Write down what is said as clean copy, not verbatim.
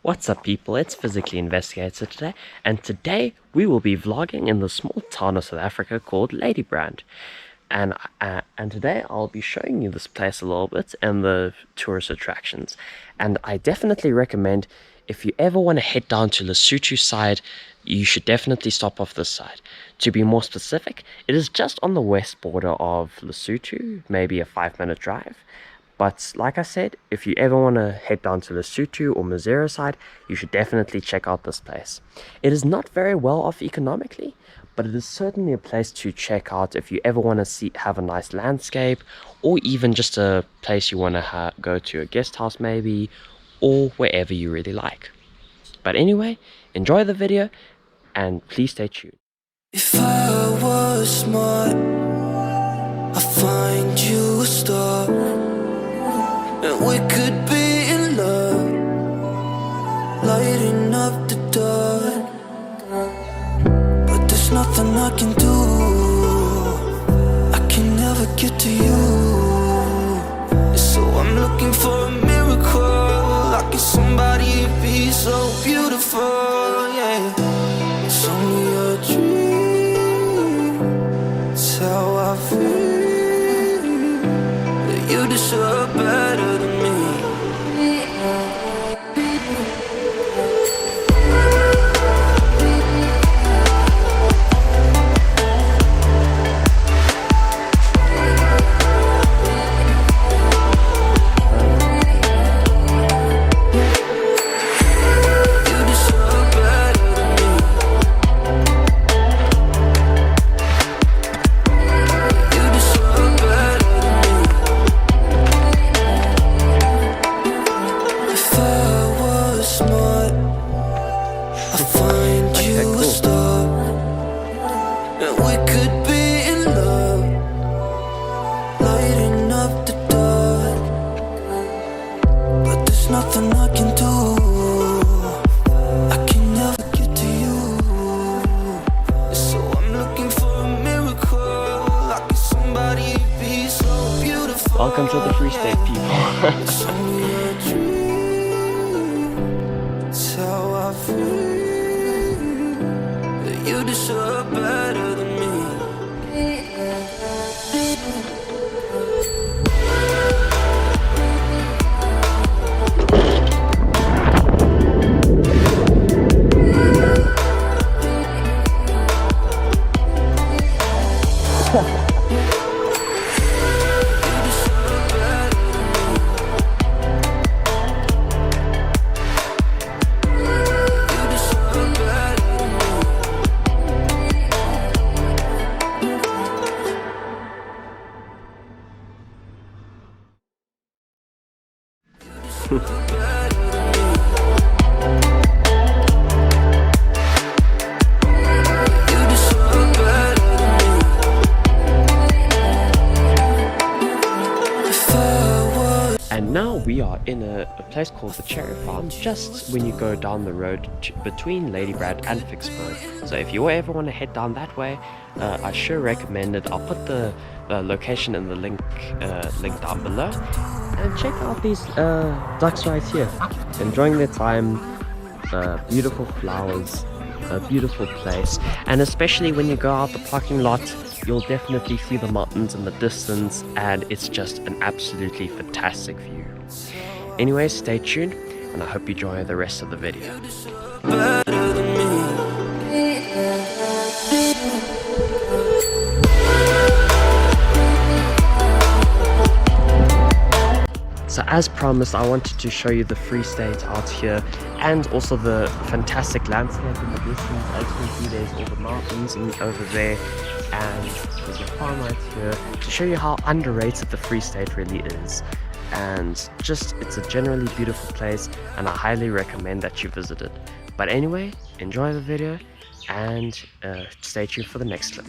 What's up people, it's Physically Investigator today, and today we will be vlogging in the small town of South Africa called Ladybrand. And today I'll be showing you this place a little bit and the tourist attractions. And I definitely recommend, if you ever want to head down to Lesotho side, you should definitely stop off this side. To be more specific, it is just on the west border of Lesotho, maybe a 5-minute drive. But like I said, if you ever want to head down to Lesotho or Mazera side, you should definitely check out this place. It is not very well off economically, but it is certainly a place to check out if you ever want to have a nice landscape, or even just a place you want to go to, a guest house maybe, or wherever you really like. But anyway, enjoy the video and please stay tuned. If I was smart, I'd find you a star, and we could be in love, lighting up the dark. But there's nothing I can do, I can never get to you. So I'm looking for a miracle, like if somebody be so beautiful, yeah. It's only a dream, it's how I feel, that you deserve better than me. Nothing I can do, I can never get to you. So I'm looking for a miracle, like if somebody be so beautiful. Welcome to the Free State, people. It's only a dream, it's how I feel, that you deserve better than me. And now we are in a place called the Cherry Farm, just when you go down the road between Ladybrand and Vicksburg. So if you ever want to head down that way, I sure recommend it. I'll put the location in the link down below. And check out these ducks right here, enjoying their time, beautiful flowers, a beautiful place. And especially when you go out the parking lot, you'll definitely see the mountains in the distance, and it's just an absolutely fantastic view. Anyway, stay tuned, and I hope you enjoy the rest of the video. So as promised, I wanted to show you the Free State out here, and also the fantastic landscape in the distance. As you can see, there's all the mountains over there, and there's a farm right here to show you how underrated the Free State really is. And just, it's a generally beautiful place, and I highly recommend that you visit it. But anyway, enjoy the video, and stay tuned for the next clip.